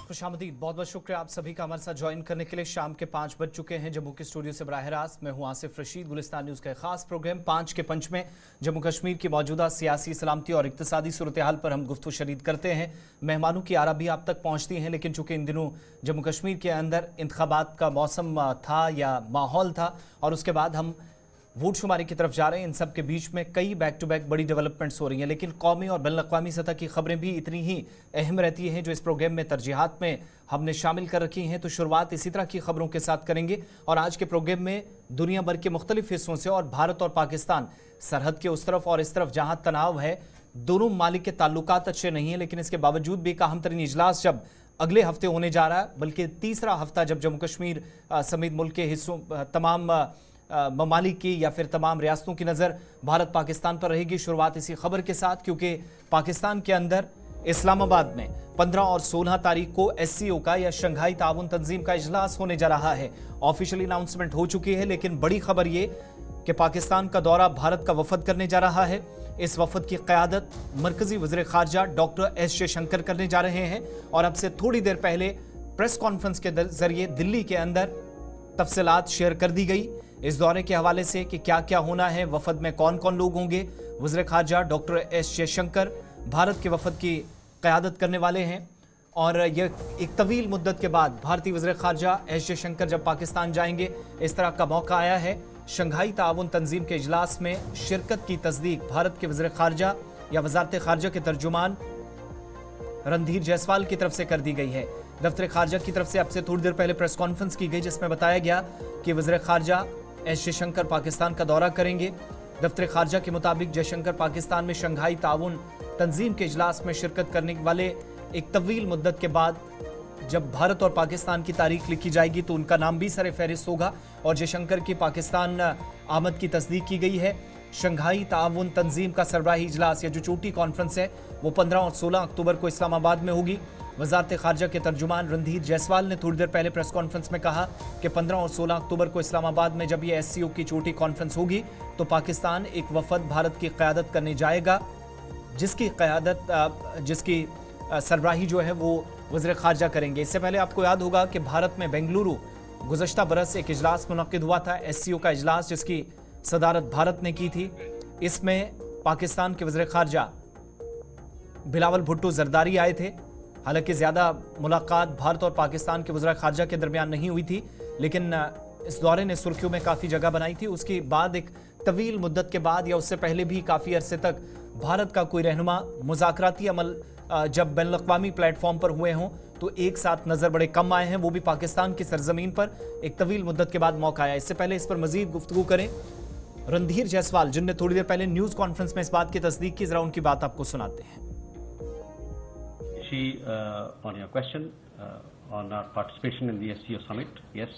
खुशामदीद, बहुत बहुत शुक्रिया आप सभी का हमारे साथ ज्वाइन करने के लिए। शाम के 5 बज चुके हैं जम्मू के स्टूडियो से बराह रास्त मैं हूं आसिफ रशीद। गुलिस्तान न्यूज़ का एक खास प्रोग्राम 5 के पंच में जम्मू कश्मीर की मौजूदा सियासी, सलामती और इक्तिसादी सूरत हाल पर हम गुफ्तगू शरीद करते हैं। मेहमानों की आरा भी आप तक पहुँचती हैं, लेकिन चूंकि इन दिनों जम्मू कश्मीर के अंदर इंतखाबात का मौसम था या माहौल था और उसके बाद हम वोट शुमारी की तरफ जा रहे हैं, इन सब के बीच में कई बैक टू बैक बड़ी डेवलपमेंट्स हो रही हैं, लेकिन कौमी और बैनुल-अक़वामी सतह की खबरें भी इतनी ही अहम रहती हैं जो इस प्रोग्राम में तरजीहात में हमने शामिल कर रखी हैं। तो शुरुआत इसी तरह की खबरों के साथ करेंगे और आज के प्रोग्राम में दुनिया भर के मुख्तलिफ हिस्सों से और भारत और पाकिस्तान सरहद के उस तरफ और इस तरफ जहाँ तनाव है, दोनों ममालिक के ताल्लुकात अच्छे नहीं हैं, लेकिन इसके बावजूद भी एक अहम तरीन इजलास जब अगले हफ्ते होने जा रहा है, बल्कि तीसरा हफ्ता जब जम्मू कश्मीर समेत मुल्क के हिस्सों तमाम ममालिक की या फिर तमाम रियासतों की नज़र भारत पाकिस्तान पर रहेगी। शुरुआत इसी खबर के साथ, क्योंकि पाकिस्तान के अंदर इस्लामाबाद में 15 और 16 तारीख को SCO का या शंघाई ताउन तंजीम का इजलास होने जा रहा है। ऑफिशियली अनाउंसमेंट हो चुकी है, लेकिन बड़ी खबर ये कि पाकिस्तान का दौरा भारत का वफद करने जा रहा है। इस वफद की क़यादत मरकजी वज़ीर ख़ारजा डॉक्टर S जयशंकर करने जा रहे हैं और अब से थोड़ी देर पहले प्रेस कॉन्फ्रेंस के जरिए दिल्ली के अंदर तफसीलात शेयर कर दी गई इस दौरे के हवाले से कि क्या क्या होना है, वफद में कौन कौन लोग होंगे। वज़ीर ख़ारजा डॉक्टर S जयशंकर भारत के वफद की क़यादत करने वाले हैं और यह एक तवील मुद्दत के बाद भारतीय वज़ीर ख़ारजा S जयशंकर जब पाकिस्तान जाएंगे, इस तरह का मौका आया है। शंघाई ताउन तंजीम के इजलास में शिरकत की तस्दीक भारत के वज़ीर ख़ारजा या वज़ारत ख़ारजा के तर्जुमान रणधीर जायसवाल की तरफ से कर दी गई है। दफ्तर ख़ारजा की तरफ से अब से थोड़ी देर पहले प्रेस कॉन्फ्रेंस की गई, जिसमें बताया गया कि वज़ीर ख़ारजा S जयशंकर पाकिस्तान का दौरा करेंगे। दफ्तर ख़ारजा के मुताबिक जयशंकर पाकिस्तान में शंघाई ताउन तंजीम के इजलास में शिरकत करने वाले एक तवील मुद्दत के बाद जब भारत और पाकिस्तान की तारीख लिखी जाएगी तो उनका नाम भी सर फहरिस्त होगा और जयशंकर की पाकिस्तान आमद की तस्दीक की गई है। शंघाई ताउन तंजीम का सरबराही इजलास या जो चोटी कॉन्फ्रेंस है वो 15 और 16 अक्टूबर को इस्लामाबाद में होगी। वज़ारत ख़ारजा के तर्जुमान रणधीर जायसवाल ने थोड़ी देर पहले प्रेस कॉन्फ्रेंस में कहा कि 15 और 16 अक्टूबर को इस्लामाबाद में जब ये SCO की चोटी कॉन्फ्रेंस होगी तो पाकिस्तान एक वफद भारत की क़यादत करने जाएगा, जिसकी सरबराही जो है वो वज़ीर ख़ारजा करेंगे। इससे पहले आपको याद होगा कि भारत में बेंगलुरु गुज़श्ता बरस एक इजलास मुनक़्क़िद हुआ था, SCO का इजलास, जिसकी सदारत भारत ने की थी। इसमें पाकिस्तान के वज़ीर ख़ारजा बिलावल भुट्टो ज़रदारी आए थे। हालांकि ज़्यादा मुलाकात भारत और पाकिस्तान के वज़ीर ख़ारजा के दरमियान नहीं हुई थी, लेकिन इस दौरे ने सुर्खियों में काफ़ी जगह बनाई थी। उसके बाद एक तवील मुद्दत के बाद या उससे पहले भी काफ़ी अरसे तक भारत का कोई रहनुमा मुज़ाकराती अमल जब बैनुल-अक़वामी प्लेटफॉर्म पर हुए हों तो एक साथ नज़र बड़े कम आए हैं, वो भी पाकिस्तान की सरजमीन पर एक तवील मुद्दत के बाद मौका आया। इससे पहले इस पर मज़ीद गुफ्तगू करें रणधीर जायसवाल, जिनने थोड़ी देर पहले न्यूज़ कॉन्फ्रेंस में इस बात की तस्दीक की, ज़रा उनकी बात आपको सुनाते हैं। On your question on our participation in the SCO summit, yes,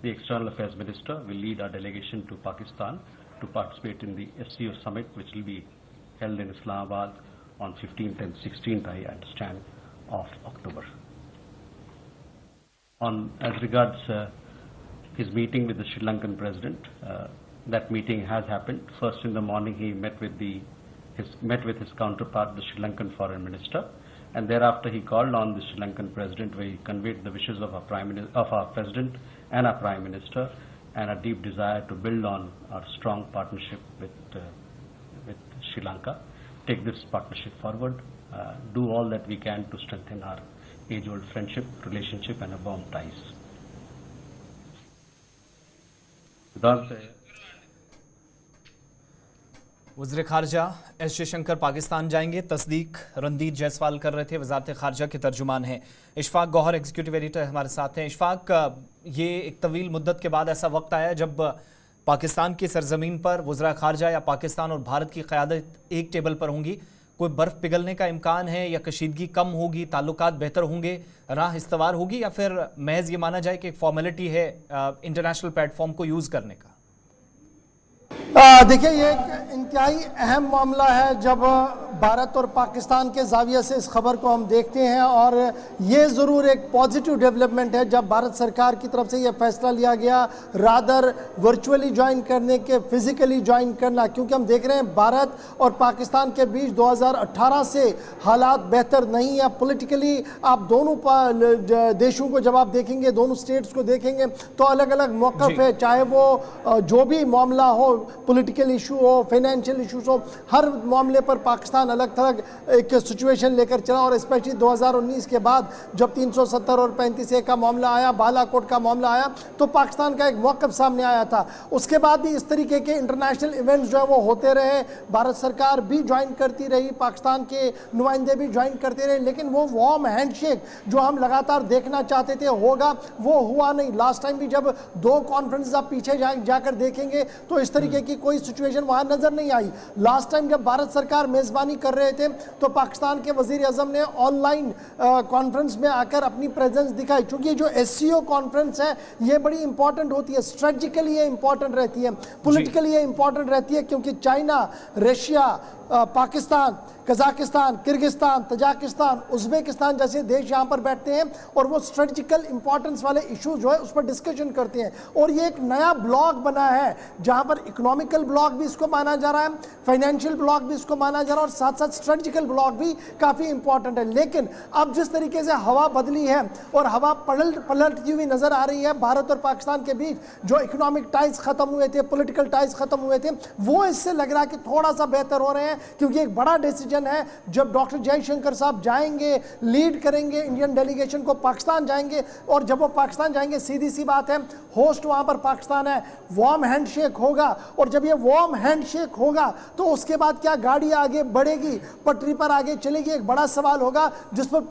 the External Affairs Minister will lead our delegation to Pakistan to participate in the SCO summit, which will be held in Islamabad on 15th and 16th, I understand, of October. As regards his meeting with the Sri Lankan President, that meeting has happened. First in the morning, he met with his counterpart, the Sri Lankan Foreign Minister. And thereafter, he called on the Sri Lankan President, where he conveyed the wishes of our President and our Prime Minister, and a deep desire to build on our strong partnership with Sri Lanka, take this partnership forward, do all that we can to strengthen our age-old friendship, relationship, and warm ties. वज़ीर ख़ारजा S Jaishankar Pakistan जाएंगे, तस्दीक रणधीर जायसवाल कर रहे थे, वज़ारत ख़ारजा के तर्जुमान हैं। Ishfaq Gauhar executive editor हमारे साथ हैं। इशफाक, ये एक तवील मुद्दत के बाद ऐसा वक्त आया जब पाकिस्तान की सरजमीन पर वज़ीर ख़ारजा या पाकिस्तान और भारत की क़यादत एक टेबल पर होंगी। कोई बर्फ़ पिघलने का इम्कान है या कशीदगी कम होगी, ताल्लुकात बेहतर होंगे, राह इस्तवार होगी, या फिर महज ये माना जाए कि एक फॉर्मेलिटी है इंटरनेशनल प्लेटफॉर्म को यूज़ करने का? देखिए, ये एक इंतहाई अहम मामला है जब भारत और पाकिस्तान के जाविये से इस खबर को हम देखते हैं और ये ज़रूर एक पॉजिटिव डेवलपमेंट है जब भारत सरकार की तरफ से ये फैसला लिया गया रादर वर्चुअली ज्वाइन करने के फिजिकली ज्वाइन करना, क्योंकि हम देख रहे हैं भारत और पाकिस्तान के बीच 2018 से हालात बेहतर नहीं है पॉलिटिकली। आप दोनों देशों को जब आप देखेंगे, दोनों स्टेट्स को देखेंगे तो अलग अलग मौक़िफ़ है, चाहे वो जो भी मामला हो, पॉलिटिकल इशू हो, फाइनेंशियल इशूज़ हो, हर मामले पर पाकिस्तान अलग थलग एक सिचुएशन लेकर चला। और स्पेशली 2019 के बाद जब 370 और 35A का मामला आया, बालाकोट का मामला आया, तो पाकिस्तान का एक मौक़िफ़ सामने आया था। उसके बाद भी इस तरीके के इंटरनेशनल इवेंट्स जो है वो होते रहे, भारत सरकार भी ज्वाइन करती रही, पाकिस्तान के नुमाइंदे भी ज्वाइन करते रहे, लेकिन वो वार्म हैंडशेक जो हम लगातार देखना चाहते थे होगा, वो हुआ नहीं। लास्ट टाइम भी जब 2 कॉन्फ्रेंस आप पीछे जाकर देखेंगे तो इस तरीके की कोई सिचुएशन वहाँ नज़र नहीं आई। लास्ट टाइम जब भारत सरकार मेज़बानी कर रहे थे तो पाकिस्तान के वज़ीर आज़म ने ऑनलाइन कॉन्फ्रेंस में आकर अपनी प्रेजेंस दिखाई, क्योंकि ये जो SCO कॉन्फ्रेंस है ये बड़ी इंपॉर्टेंट होती है, स्ट्रेटजिकली ये इंपॉर्टेंट रहती है, पॉलिटिकली ये इंपॉर्टेंट रहती है, क्योंकि China, Russia, Pakistan, Kazakhstan, Kyrgyzstan, Tajikistan, Uzbekistan जैसे देश यहाँ पर बैठते हैं और वो स्ट्रेटजिकल इंपॉर्टेंस वाले इशू जो है उस पर डिस्कशन करते हैं। और ये एक नया ब्लॉक बना है जहाँ पर इकोनॉमिकल ब्लॉक भी इसको माना जा रहा है, फाइनेंशियल ब्लॉक भी इसको माना जा रहा है और साथ साथ स्ट्रेटजिकल ब्लॉक भी काफ़ी इंपॉर्टेंट है। लेकिन अब जिस तरीके से हवा बदली है और हवा पलटती हुई नज़र आ रही है, भारत और पाकिस्तान के बीच जो इकोनॉमिक टाइज ख़त्म हुए थे, पोलिटिकल टाइज ख़त्म हुए थे, वो इससे लग रहा है कि थोड़ा सा बेहतर हो रहे हैं, क्योंकि एक बड़ा डिसीजन है जब डॉक्टर जयशंकर साहब जाएंगे, लीड करेंगे इंडियन डेलीगेशन को, पाकिस्तान जाएंगे, और जब वो पाकिस्तान जाएंगे सीधी सी बात है होस्ट वहां पर पाकिस्तान है, वार्म हैंडशेक होगा, और जब ये वार्म हैंडशेक होगा तो उसके बाद क्या गाड़ी आगे बढ़ेगी, पटरी पर आगे चलेगी, एक बड़ा सवाल होगा जिस पर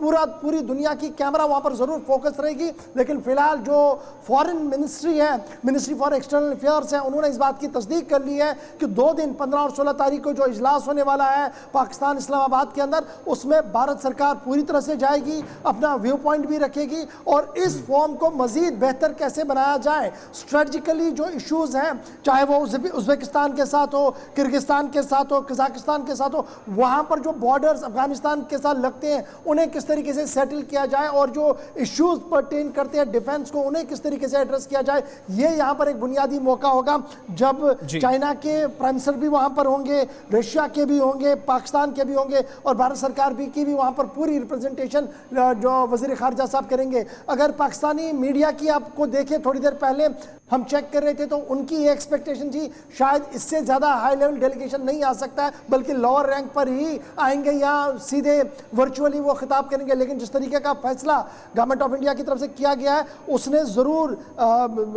पूरी दुनिया की कैमरा वहां पर जरूर फोकस रहेगी। लेकिन फिलहाल जो फॉरेन मिनिस्ट्री है, मिनिस्ट्री फॉर एक्सटर्नल अफेयर्स है, उन्होंने इस बात की तस्दीक कर ली है कि 2 दिन 15 और 16 तारीख को जो इजलास होने वाला है पाकिस्तान इस्लामाबाद के अंदर, उसमें भारत सरकार पूरी तरह से जाएगी, अपना व्यू पॉइंट भी रखेगी और इस फॉर्म को मजीद बेहतर कैसे बनाया जाए, स्ट्रेटजिकली जो इश्यूज हैं, चाहे वो उज़्बेकिस्तान के साथ हो, किर्गिस्तान के साथ हो, कजाकिस्तान के साथ हो, वहाँ पर जो बॉर्डर्स अफगानिस्तान के साथ लगते हैं उन्हें किस तरीके से सेटल किया जाए, और जो इश्यूज परटेन करते हैं डिफेंस को, उन्हें किस तरीके से एड्रेस किया जाए। ये यहाँ पर एक बुनियादी मौका होगा जब चाइना के प्राइम मिनिस्टर भी वहाँ पर होंगे, रशिया के भी होंगे, पाकिस्तान के भी होंगे, और भारत सरकार की भी वहाँ पर पूरी रिप्रेजेंटेशन जो वज़ीर ख़ारजा साहब करेंगे। अगर पाकिस्तानी मीडिया की आपको देखें, थोड़ी देर पहले हम चेक कर रहे थे तो उनकी ये एक्सपेक्टेशन थी शायद इससे ज़्यादा हाई लेवल डेलीगेशन नहीं आ सकता है, बल्कि लोअर रैंक पर ही आएंगे या सीधे वर्चुअली वो खिताब करेंगे। लेकिन जिस तरीके का फैसला गवर्नमेंट ऑफ इंडिया की तरफ से किया गया है, उसने ज़रूर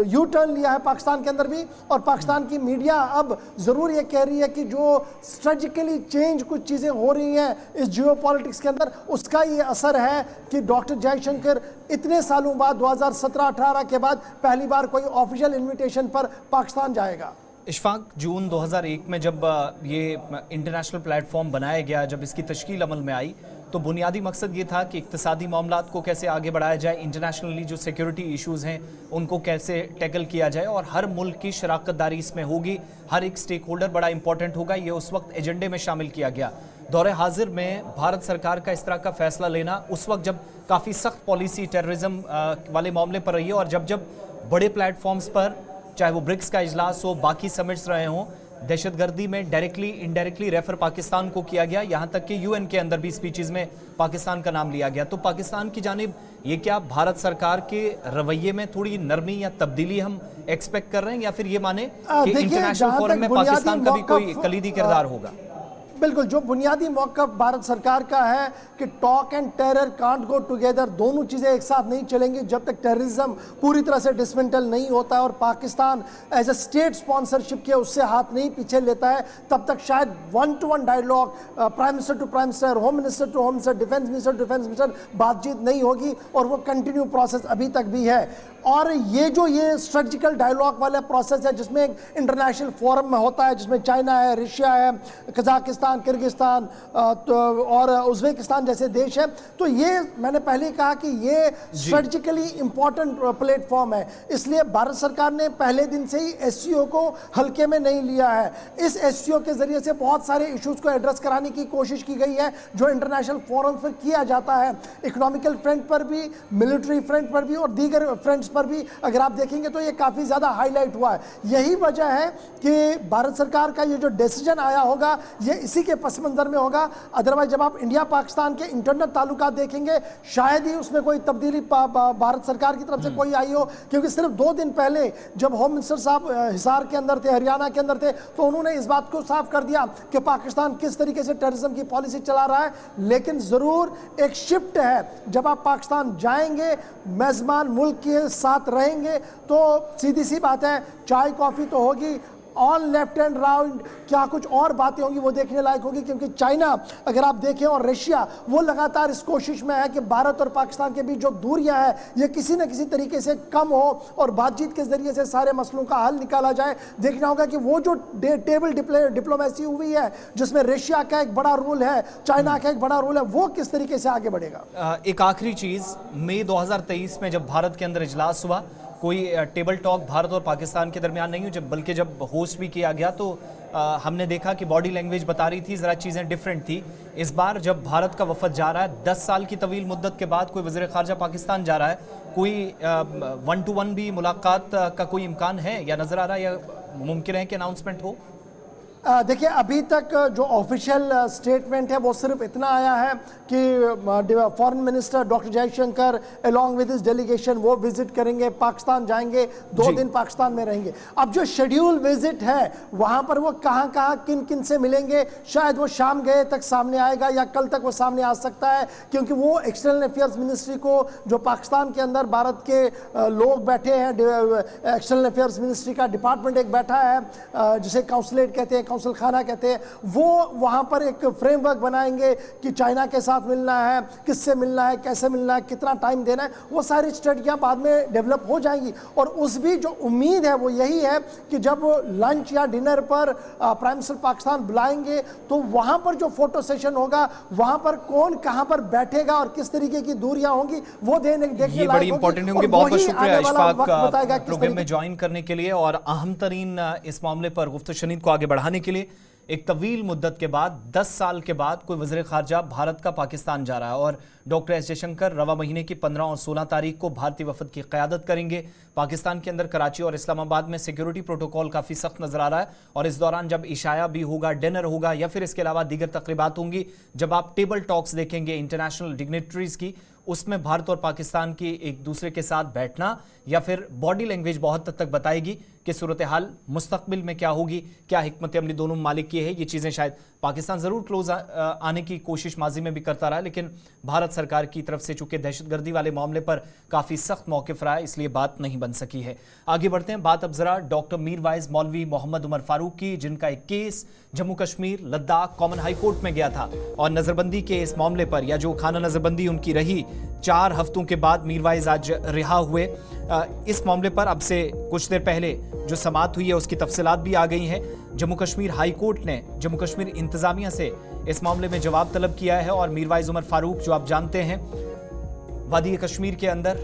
यू टर्न लिया है पाकिस्तान के अंदर भी, और पाकिस्तान की मीडिया अब ज़रूर ये कह रही है कि जो स्ट्रेटजिकली चेंज कुछ चीज़ें हो रही हैं इस जियो पॉलिटिक्स के अंदर, उसका ये असर है कि डॉक्टर जयशंकर इतने सालों बाद 2017-18 के बाद पहली बार कोई ऑफिशियल इन्विटेशन पर पाकिस्तान जाएगा। इशफाक, जून 2001 में जब ये इंटरनेशनल प्लेटफॉर्म बनाया गया, जब इसकी तश्कील अमल में आई, तो बुनियादी मकसद ये था कि इक्तिसादी मामलात को कैसे आगे बढ़ाया जाए, इंटरनेशनली जो सिक्योरिटी इश्यूज़ हैं उनको कैसे टैकल किया जाए, और हर मुल्क की शराकत दारी इसमें होगी, हर एक स्टेक होल्डर बड़ा इंपॉर्टेंट होगा। ये उस वक्त एजेंडे में शामिल किया गया। दौरे हाजिर में भारत सरकार का इस तरह का फैसला लेना उस वक्त जब काफ़ी सख्त पॉलिसी टेररिज्म वाले मामले पर रही है, और जब बड़े प्लेटफॉर्म्स पर, चाहे वो ब्रिक्स का इजलास हो, बाकी समिट्स रहे हों, दहशतगर्दी में डायरेक्टली इनडायरेक्टली रेफर पाकिस्तान को किया गया, यहाँ तक कि UN के अंदर भी स्पीचेस में पाकिस्तान का नाम लिया गया। तो पाकिस्तान की जानिब ये क्या भारत सरकार के रवैये में थोड़ी नरमी या तब्दीली हम एक्सपेक्ट कर रहे हैं, या फिर ये माने कि इंटरनेशनल फोरम में पाकिस्तान का भी कोई कलीदी किरदार होगा? बिल्कुल, जो बुनियादी मौक़िफ़ भारत सरकार का है कि talk and terror can't go together, दोनों चीज़ें एक साथ नहीं चलेंगी जब तक टेररिज्म पूरी तरह से डिसमेंटल नहीं होता है और Pakistan as a state sponsorship के उससे हाथ नहीं पीछे लेता है, तब तक शायद 1-to-1 dialogue, prime minister to prime minister, home minister to home minister, defence minister to defence minister, बातचीत नहीं होगी, और वो कंटिन्यू प्रोसेस अभी तक भी है। और ये स्ट्रेटजिकल डायलॉग वाला प्रोसेस है जिसमें इंटरनेशनल फोरम में होता है, जिसमें चाइना है, रशिया है, कजाकिस्तान कजाकिस्तान, किर्गिस्तान और उज्बेकिस्तान जैसे देश हैं। तो ये मैंने पहले कहा कि ये स्ट्रेटेजिकली इंपॉर्टेंट प्लेटफॉर्म है, इसलिए भारत सरकार ने पहले दिन से ही एससीओ को हल्के में नहीं लिया है। इस एससीओ के जरिए से बहुत सारे इश्यूज को एड्रेस कराने की कोशिश की गई है जो इंटरनेशनल फोरम पर किया जाता है, इकोनॉमिकल फ्रंट पर भी, मिलिट्री फ्रंट पर भी और दीगर फ्रंट्स पर भी। अगर आप देखेंगे तो ये काफ़ी ज़्यादा हाईलाइट हुआ है। यही वजह है कि भारत सरकार का ये जो डिसीजन आया होगा ये इसी के पस मंज़र में होगा। अदरवाइज जब आप इंडिया पाकिस्तान के इंटरनल ताल्लुकात देखेंगे शायद ही उसमें कोई तब्दीली भारत सरकार की तरफ से कोई आई हो, क्योंकि सिर्फ 2 दिन पहले जब होम मिनिस्टर साहब हिसार के अंदर थे, हरियाणा के अंदर थे, तो उन्होंने इस बात को साफ कर दिया कि पाकिस्तान किस तरीके से टेररिज्म की पॉलिसी चला रहा है। लेकिन ज़रूर एक शिफ्ट है, जब आप पाकिस्तान जाएंगे, मेज़बान मुल्क के साथ रहेंगे, तो सीधी सी बात है चाय कॉफ़ी तो होगी, ऑन लेफ्ट एंड राउंड क्या कुछ और बातें होंगी वो देखने लायक होगी। क्योंकि चाइना अगर आप देखें और रशिया, वो लगातार इस कोशिश में है कि भारत और पाकिस्तान के बीच जो दूरियां हैं ये किसी न किसी तरीके से कम हो और बातचीत के जरिए से सारे मसलों का हल निकाला जाए। देखना होगा कि वो जो टेबल डिप्लोमेसी हुई है जिसमें रशिया का एक बड़ा रोल है, चाइना का एक बड़ा रोल है, वो किस तरीके से आगे बढ़ेगा। एक आखिरी चीज़, मई 2023 में जब भारत के अंदर इजलास हुआ, कोई टेबल टॉक भारत और पाकिस्तान के दरमियान नहीं हुई, बल्कि जब होस्ट भी किया गया तो हमने देखा कि बॉडी लैंग्वेज बता रही थी ज़रा चीज़ें डिफरेंट थी। इस बार जब भारत का वफद जा रहा है, 10 साल की तवील मुद्दत के बाद कोई वज़ीर ख़ारजा पाकिस्तान जा रहा है, कोई 1-to-1 भी मुलाकात का कोई इम्कान है या नज़र आ रहा है या मुमकिन है कि अनाउंसमेंट हो? देखिए अभी तक जो ऑफिशियल स्टेटमेंट है वो सिर्फ इतना आया है कि foreign minister doctor Jaishankar along with his delegation वो विजिट करेंगे, पाकिस्तान जाएंगे, 2 दिन पाकिस्तान में रहेंगे। अब जो शेड्यूल विजिट है वहाँ पर वो कहाँ कहाँ किन किन से मिलेंगे, शायद वो शाम गए तक सामने आएगा या कल तक वो सामने आ सकता है, क्योंकि वो एक्सटर्नल अफेयर्स मिनिस्ट्री को जो पाकिस्तान के अंदर भारत के लोग बैठे हैं, एक्सटर्नल अफेयर्स मिनिस्ट्री का डिपार्टमेंट एक बैठा है जिसे काउंसलेट कहते हैं, कौंसल खाना कहते हैं, वो वहाँ पर एक फ्रेमवर्क बनाएंगे कि चाइना के साथ मिलना है, किससे मिलना है, कैसे मिलना है, कितना टाइम देना है, वो सारी स्ट्रेटजियाँ बाद में डेवलप हो जाएंगी। और उस भी जो उम्मीद है वो यही है कि जब लंच या डिनर पर प्राइम मिनिस्टर पाकिस्तान बुलाएंगे तो वहाँ पर जो फोटो सेशन होगा वहाँ पर कौन कहाँ पर बैठेगा और किस तरीके की दूरियाँ होंगी वो देखने ये बड़ी इंपॉर्टेंट होंगी। बहुत बहुत शुक्रिया इशफाक प्रोग्राम में ज्वाइन करने के लिए और अहम तरीन इस मामले पर गुफ्तगू शनीद को आगे बढ़ाने के लिए। एक तवील मुद्दत के बाद 10 साल के बाद कोई वज़ीर ख़ारजा भारत का पाकिस्तान जा रहा है और डॉक्टर एस जयशंकर रवा महीने की 15 और 16 तारीख को भारतीय वफद की क़यादत करेंगे। पाकिस्तान के अंदर कराची और इस्लामाबाद में सिक्योरिटी प्रोटोकॉल काफ़ी सख्त नज़र आ रहा है और इस दौरान जब इशाया भी होगा, डिनर होगा या फिर इसके अलावा दीगर तकरीबात होंगी, जब आप टेबल टॉक्स देखेंगे इंटरनेशनल डिग्नेटरीज़ की, उसमें भारत और पाकिस्तान की एक दूसरे के साथ बैठना या फिर बॉडी लैंग्वेज बहुत हद तक बताएगी कि सूरत हाल मुस्तकबिल में क्या होगी, क्या हिकमत अमली दोनों मालिक की है। ये चीज़ें शायद पाकिस्तान ज़रूर क्लोज आने की कोशिश माजी में भी करता रहा, लेकिन भारत सरकार की तरफ से चूंकि दहशतगर्दी वाले मामले पर काफ़ी सख्त मौक़िफ़ रहा है, इसलिए बात नहीं बन सकी है। आगे बढ़ते हैं, बात अब ज़रा डॉक्टर मीरवाइज मौलवी मोहम्मद उमर फारूक की, जिनका एक case Jammu Kashmir Ladakh common high court में गया था और नज़रबंदी के इस मामले पर या जो खाना नज़रबंदी उनकी रही 4 हफ्तों के बाद मीरवाइज आज रिहा हुए। इस मामले पर अब से कुछ देर पहले जो समाअत हुई है उसकी तफसीलात भी आ गई हैं। जम्मू कश्मीर हाई कोर्ट ने जम्मू कश्मीर इंतजामिया से इस मामले में जवाब तलब किया है और मीरवाइज उमर फारूक, जो आप जानते हैं वादी कश्मीर के अंदर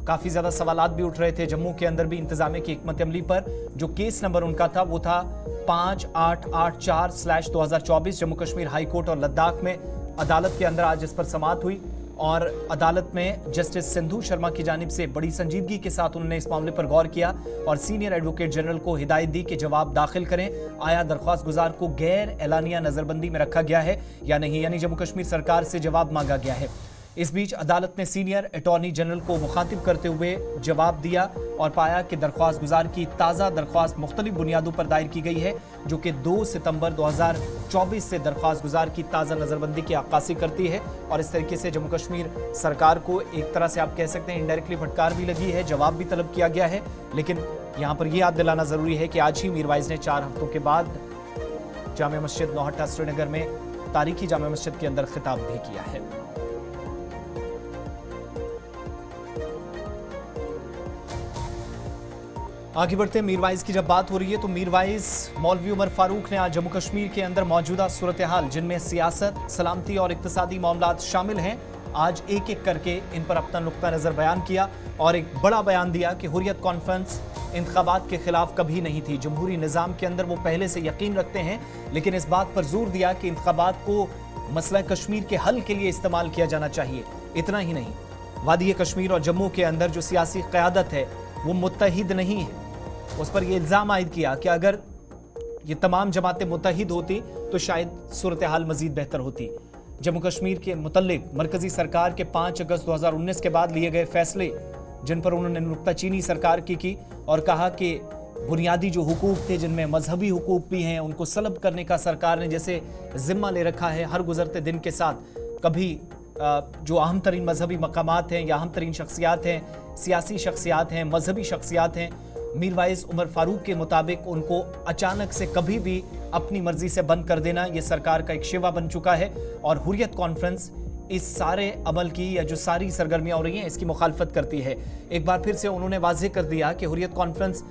काफ़ी ज़्यादा सवालात भी उठ रहे थे, जम्मू के अंदर भी इंतजामिया की हिकमत अमली पर। जो केस नंबर उनका था वो था 5884/2024। जम्मू कश्मीर हाई कोर्ट और लद्दाख में अदालत के अंदर आज इस पर समाअत हुई और अदालत में जस्टिस सिंधु शर्मा की जानिब से बड़ी संजीदगी के साथ उन्होंने इस मामले पर गौर किया और सीनियर एडवोकेट जनरल को हिदायत दी कि जवाब दाखिल करें, आया दरख्वास्त गुजार को गैर एलानिया नज़रबंदी में रखा गया है या नहीं, यानी जम्मू कश्मीर सरकार से जवाब मांगा गया है। इस बीच अदालत ने सीनियर अटॉर्नी जनरल को मुखातिब करते हुए जवाब दिया और पाया कि दरख्वास्त गुजार की ताज़ा दरख्वास्त मुख्तलिफ बुनियादों पर दायर की गई है, जो कि 2 सितंबर 2024 से दरख्वास्त गुजार की ताज़ा नज़रबंदी की अक्कासी करती है। और इस तरीके से जम्मू कश्मीर सरकार को एक तरह से आप कह सकते हैं इनडायरेक्टली फटकार भी लगी है, जवाब भी तलब किया गया है। लेकिन यहाँ पर यह याद दिलाना ज़रूरी है कि आज ही मीरवाइज ने 4 हफ्तों के बाद जामे मस्जिद नौहट्टा श्रीनगर में तारीखी जामे मस्जिद के अंदर खिताब भी किया है। आगे बढ़ते हैं, मीरवाइज की जब बात हो रही है तो मीरवाइज मौलवी उमर फारूक ने आज जम्मू कश्मीर के अंदर मौजूदा सूरत हाल, जिनमें सियासत, सलामती और इक्तिसादी मामलात शामिल हैं, आज एक एक करके इन पर अपना नुक्ता नज़र बयान किया और एक बड़ा बयान दिया कि हुर्रियत कॉन्फ्रेंस इंतखाबात के खिलाफ कभी नहीं थी। जमहूरी निज़ाम के अंदर वो पहले से यकीन रखते हैं, लेकिन इस बात पर जोर दिया कि इंतखाबात को मसला कश्मीर के हल के लिए इस्तेमाल किया जाना चाहिए। इतना ही नहीं, वादी कश्मीर और जम्मू के अंदर जो सियासी क़यादत है वो मुत्तहिद नहीं है। उस पर यह इल्ज़ाम आयद किया कि अगर ये तमाम जमातें मुत्तहिद होती तो शायद सूरत हाल मज़ीद बेहतर होती। जम्मू कश्मीर के मुतल्लिक मरकजी सरकार के 5 अगस्त 2019 के बाद लिए गए फैसले, जिन पर उन्होंने नुक्ताचीनी सरकार की और कहा कि बुनियादी जो हुकूक थे, जिनमें मजहबी हुकूक भी हैं, उनको सलब करने का सरकार ने जैसे जिम्मा ले रखा है। हर गुजरते दिन के साथ कभी जो अहम तरीन मजहबी मकामात हैं या अहम तरीन शख्सियात हैं, सियासी शख्सियात हैं, मजहबी शख्सियात हैं, मीरवाइज उमर फारूक के मुताबिक उनको अचानक से कभी भी अपनी मर्जी से बंद कर देना ये सरकार का एक शिवा बन चुका है। और हुर्रियत कॉन्फ्रेंस इस सारे अमल की या जो सारी सरगर्मियां हो रही हैं इसकी मुखालफत करती है। एक बार फिर से उन्होंने वाज़ेह कर दिया कि हुर्रियत कॉन्फ्रेंस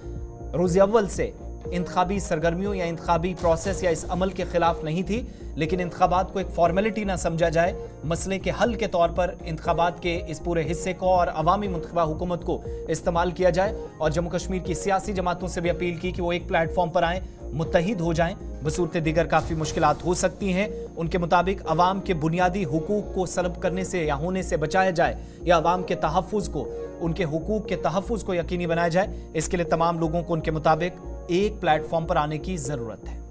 रोज़ अव्वल से इंतखाबी सरगर्मियों या इंतखाबी प्रोसेस या इस अमल के खिलाफ नहीं थी, लेकिन इंतखाबात को एक फॉर्मेलिटी ना समझा जाए, मसले के हल के तौर पर इंतखाबात के इस पूरे हिस्से को और अवामी मुंतखबा हुकूमत को इस्तेमाल किया जाए। और जम्मू कश्मीर की सियासी जमातों से भी अपील की कि वो एक प्लेटफॉर्म पर आएँ, मुत्तहिद हो जाएं। बसूरत दीगर काफ़ी मुश्किलात हो सकती हैं। उनके मुताबिक अवाम के बुनियादी हुकूक को सलब करने से या होने से बचाया जाए या अवाम के तहफ़्फ़ुज़ को, उनके हुकूक के तहफ़्फ़ुज़ को यकीनी बनाया जाए। इसके लिए तमाम लोगों को उनके मुताबिक एक प्लेटफॉर्म पर आने की ज़रूरत है।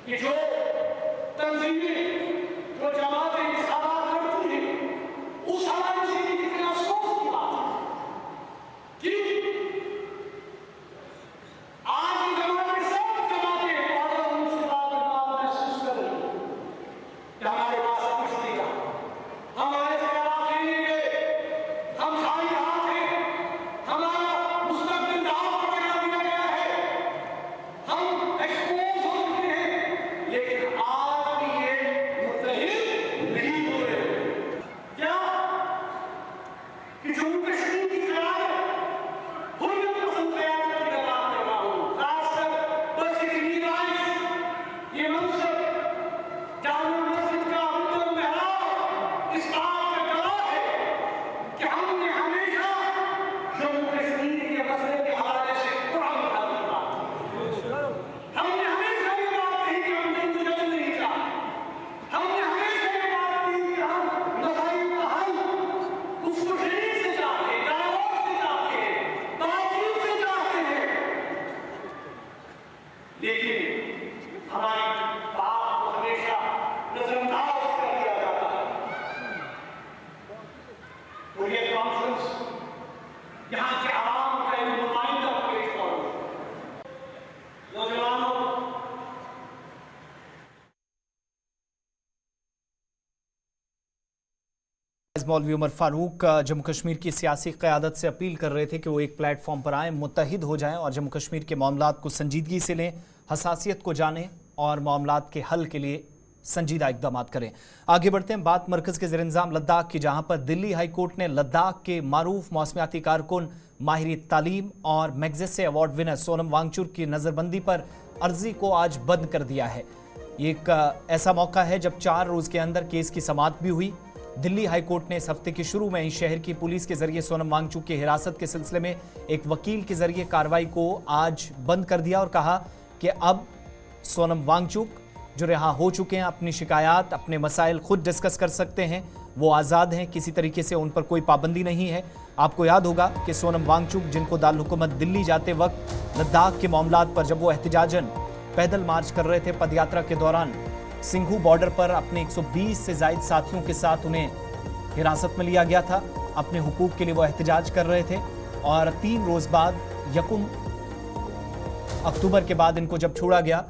कि जो तंजीमें, जो जमातें इंतखाबात करती हैं, उस हवाले से कितना अफसोस की बात है कि आज की जमातें, सब जमातें महसूस कर रही हैं कि हमारे पास कुछ नहीं रहा, हमारे खिलाफ लेने के हम खाली हाथ हैं, हमारा मुस्तकबिल दाव पर लगा दिया गया है, हम एक्सपोज हो चुके हैं, लेकिन आज भी ये मुत्तहिद नहीं हो रहे। क्या कि जम्मू कश्मीर की क़यादत हुर्रियत पसंद क़यादत की बात कर रहा हूँ, खासकर बल्कि मीरवाइज ये मंसब जामा मस्जिद का उत्तम महराब इस बात का गवाह है कि हमने हमेशा जम्मू कश्मीर के मसले के हवाले से कुरान की बात की। हमने हमेशा ये बात कही कि हम जंग नहीं चाहते, हमने हमेशा ये बात कही कि हम मसाइल का हल उसको शरीर से चाहते हैं, डायलॉग से चाहते हैं, बातचीत से चाहते हैं, लेकिन हमारी बात को हमेशा नजरअंदाज कर दिया जाता है। हुर्रियत कॉन्फ्रेंस यहाँ के आवाम का एक नुमाइंदा प्लेटफॉर्म है। नौजवानों, मौलवी उमर फारूक जम्मू कश्मीर की सियासी क़यादत से अपील कर रहे थे कि वो एक प्लेटफॉर्म पर आएँ, मुत्तहिद हो जाएं और जम्मू कश्मीर के मामलात को संजीदगी से लें, हसासियत को जानें और मामलात के हल के लिए संजीदा इक़दाम करें। आगे बढ़ते हैं, बात मरकज़ के ज़ेर-ए-निज़ाम लद्दाख की, जहाँ पर दिल्ली हाई कोर्ट ने लद्दाख के मारूफ मौसमियाती कारकुन, माहिर तालीम और मैग्सेसे अवार्ड विनर सोनम वांगचुक की नज़रबंदी पर अर्जी को आज बंद कर दिया है। ये एक ऐसा मौका है जब 4 रोज़ के अंदर केस की समाअत भी हुई। दिल्ली हाई कोर्ट ने इस हफ्ते के शुरू में ही शहर की पुलिस के जरिए सोनम वांगचुक की हिरासत के सिलसिले में एक वकील के जरिए कार्रवाई को आज बंद कर दिया और कहा कि अब सोनम वांगचुक जो रिहा हो चुके हैं अपनी शिकायत, अपने मसाइल खुद डिस्कस कर सकते हैं, वो आज़ाद हैं, किसी तरीके से उन पर कोई पाबंदी नहीं है। आपको याद होगा कि सोनम वांगचुक, जिनको दारुल हुकूमत दिल्ली जाते वक्त लद्दाख के मामलात पर जब वो एहतिजाजन पैदल मार्च कर रहे थे पदयात्रा के दौरान, सिंघू बॉर्डर पर अपने 120 से ज़ायद साथियों के साथ उन्हें हिरासत में लिया गया था। अपने हुकूक के लिए वो एहतिजाज कर रहे थे और 3 रोज़ बाद 1 अक्टूबर के बाद इनको जब छोड़ा गया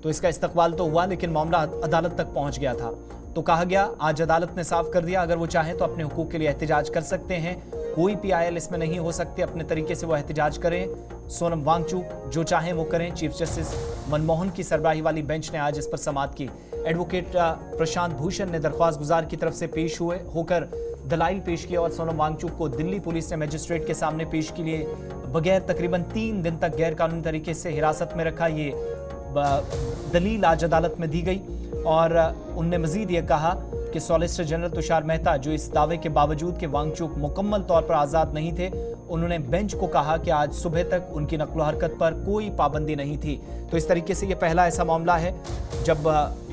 तो इसका इस्तकबाल तो हुआ, लेकिन मामला अदालत तक पहुंच गया था। तो कहा गया, आज अदालत ने साफ कर दिया, अगर वो चाहें तो अपने हुकूक के लिए एहतिजाज कर सकते हैं, कोई PIL इसमें नहीं हो सकते, अपने तरीके से वो एहतिजाज करें। सोनम वांगचुक जो चाहें वो करें। चीफ जस्टिस मनमोहन की सरबराही वाली बेंच ने आज इस पर समाअत की। एडवोकेट प्रशांत भूषण ने दरख्वास्त गुजार की तरफ से पेश होकर दलाइल पेश किया और सोनम वांगचुक को दिल्ली पुलिस ने मजिस्ट्रेट के सामने पेश के लिए बगैर तकरीबन 3 दिन तक गैरकानूनी तरीके से हिरासत में रखा। ये दलील आज अदालत में दी गई और उनने मजीद ये कहा कि सॉलिसिटर जनरल तुषार मेहता, जो इस दावे के बावजूद कि वांगचुक मुकम्मल तौर पर आज़ाद नहीं थे, उन्होंने बेंच को कहा कि आज सुबह तक उनकी नक्लो हरकत पर कोई पाबंदी नहीं थी। तो इस तरीके से ये पहला ऐसा मामला है जब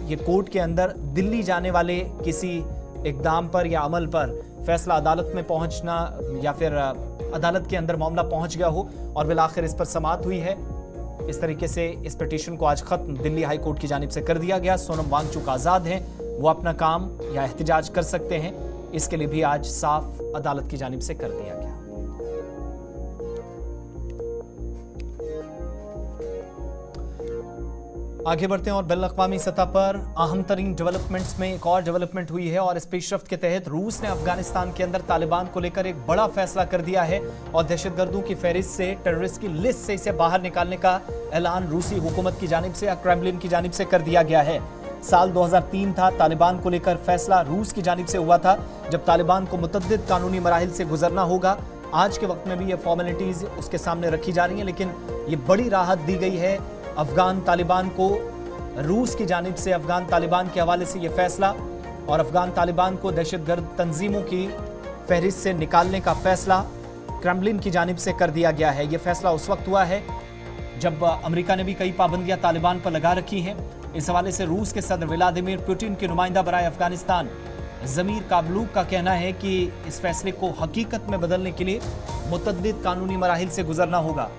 ये कोर्ट के अंदर दिल्ली जाने वाले किसी इकदाम पर या अमल पर फैसला अदालत में पहुंचना या फिर अदालत के अंदर मामला पहुंच गया हो और बिल आखिर इस पर समाअत हुई है। इस तरीके से इस पिटीशन को आज खत्म दिल्ली हाई कोर्ट की जानिब से कर दिया गया। सोनम वांगचुक आज़ाद हैं, वो अपना काम या एहतिजाज कर सकते हैं, इसके लिए भी आज साफ अदालत की जानिब से कर दिया गया। आगे बढ़ते हैं और बैनुल अक़वामी सतह पर अहम तरीन डेवलपमेंट्स में एक और डेवलपमेंट हुई है और इस पेशरफ्त के तहत रूस ने अफगानिस्तान के अंदर तालिबान को लेकर एक बड़ा फैसला कर दिया है और दहशतगर्दों की फहरिस्त से, टेररिस्ट की लिस्ट से इसे बाहर निकालने का ऐलान रूसी हुकूमत की जानिब से या क्रेमलिन की जानिब से कर दिया गया है। साल 2003 था, तालिबान को लेकर फैसला रूस की जानिब से हुआ था, जब तालिबान को मुतअद्दिद कानूनी मराहिल से गुजरना होगा। आज के वक्त में भी ये फॉर्मेलिटीज उसके सामने रखी जा रही हैं, लेकिन ये बड़ी राहत दी गई है अफगान तालिबान को। रूस की जानिब से अफगान तालिबान के हवाले से ये फैसला और अफगान तालिबान को दहशतगर्द तंजीमों की फहरिस्त से निकालने का फैसला क्रेमलिन की जानिब से कर दिया गया है। ये फैसला उस वक्त हुआ है जब अमेरिका ने भी कई पाबंदियां तालिबान पर लगा रखी हैं। इस हवाले से रूस के सदर व्लादिमीर पुतिन के नुमाइंदा बराए अफगानिस्तान ज़मीर काबलूक का कहना है कि इस फैसले को हकीकत में बदलने के लिए मुतअद्दिद कानूनी मराहिल से गुजरना होगा।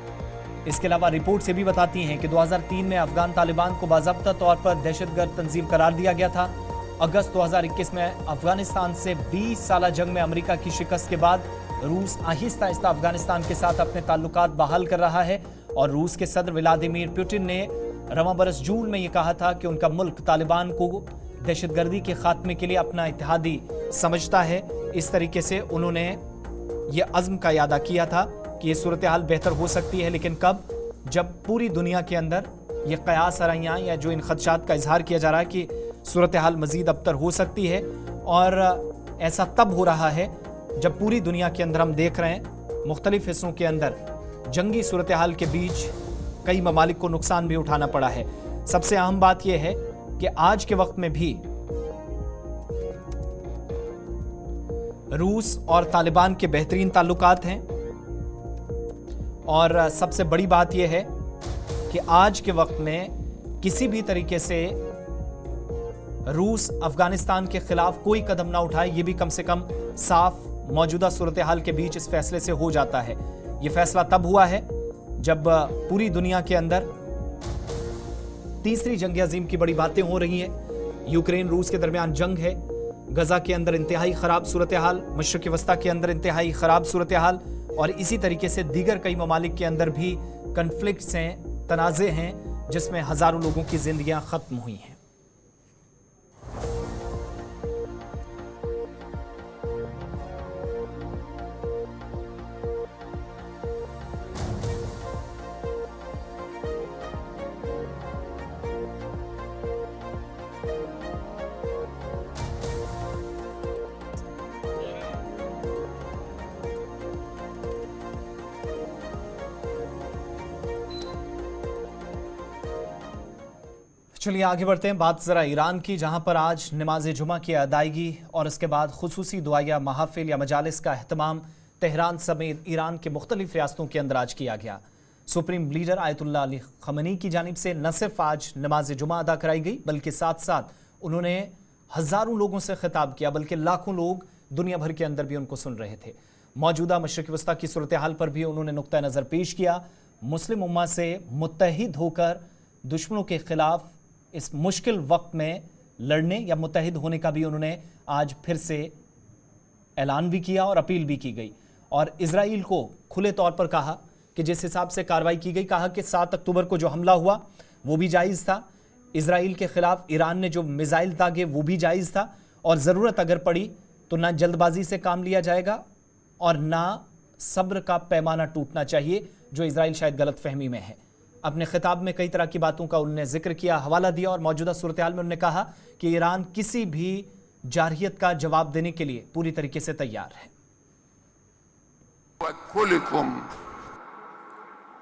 इसके अलावा रिपोर्ट से भी बताती हैं कि 2003 में अफगान तालिबान को बाज़ाब्ता तौर पर दहशतगर्द तंजीम करार दिया गया था। अगस्त 2021 में अफगानिस्तान से 20 साला जंग में अमेरिका की शिकस्त के बाद रूस आहिस्ता आहिस्ता अफगानिस्तान के साथ अपने ताल्लुकात बहाल कर रहा है और रूस के सदर व्लादिमीर पुतिन ने रवां बरस जून में ये कहा था कि उनका मुल्क तालिबान को दहशतगर्दी के खात्मे के लिए अपना इत्तेहादी समझता है। इस तरीके से उन्होंने ये अज़्म का यादा किया था कि ये सूरत हाल बेहतर हो सकती है, लेकिन कब? जब पूरी दुनिया के अंदर ये कयास आराइयाँ या जो इन खदशात का इजहार किया जा रहा है कि सूरत हाल मज़ीद अबतर हो सकती है, और ऐसा तब हो रहा है जब पूरी दुनिया के अंदर हम देख रहे हैं मुख्तलिफ हिस्सों के अंदर जंगी सूरत हाल के बीच कई ममालिक को नुकसान भी उठाना पड़ा है। सबसे अहम बात यह है कि आज के वक्त में भी रूस और तालिबान के बेहतरीन ताल्लुकात हैं और सबसे बड़ी बात यह है कि आज के वक्त में किसी भी तरीके से रूस अफगानिस्तान के खिलाफ कोई कदम ना उठाए, ये भी कम से कम साफ मौजूदा सूरत हाल के बीच इस फैसले से हो जाता है। ये फैसला तब हुआ है जब पूरी दुनिया के अंदर तीसरी जंग अजीम की बड़ी बातें हो रही हैं। यूक्रेन रूस के दरमियान जंग है, गजा के अंदर इंतहाई खराब सूरत हाल, मशरिक़ वस्ता के अंदर इंतहाई खराब सूरत हाल और इसी तरीके से दीगर कई ममालिक के अंदर भी कन्फ्लिक्ट्स हैं, तनाज़े हैं, जिसमें हज़ारों लोगों की जिंदगियां ख़त्म हुई हैं। चलिए आगे बढ़ते हैं, बात ज़रा ईरान की, जहां पर आज नमाज जुमा की अदायगी और उसके बाद खुसूसी दुआया महाफिल या मजालिस का अहतमाम तेहरान समेत ईरान के मुख्तलिफ रियासतों के अंदर आज किया गया। Supreme leader Ayatollah Ali khamani की जानिब से न सिर्फ आज नमाज जुमा अदा कराई गई, बल्कि साथ साथ उन्होंने हजारों लोगों से खिताब किया, बल्कि लाखों लोग दुनिया भर के अंदर भी उनको सुन रहे थे। मौजूदा मशरिक़ वस्ता की सूरत हाल पर भी उन्होंने नुक्ता नज़र पेश किया। मुस्लिम उम्मा से मुत्तहिद होकर दुश्मनों के खिलाफ इस मुश्किल वक्त में लड़ने या मुत्तहिद होने का भी उन्होंने आज फिर से ऐलान भी किया और अपील भी की गई। और इजराइल को खुले तौर पर कहा कि जिस हिसाब से कार्रवाई की गई, कहा कि 7 अक्टूबर को जो हमला हुआ वो भी जायज़ था, इजराइल के खिलाफ ईरान ने जो मिसाइल दागे वो भी जायज़ था, और ज़रूरत अगर पड़ी तो ना जल्दबाजी से काम लिया जाएगा और ना सब्र का पैमाना टूटना चाहिए, जो इजराइल शायद गलत फहमी में है। अपने खिताब में कई तरह की बातों का उन्होंने जिक्र किया, हवाला दिया, और मौजूदा सूरत हाल में उन्होंने कहा कि ईरान किसी भी जारहियत का जवाब देने के लिए पूरी तरीके से तैयार है।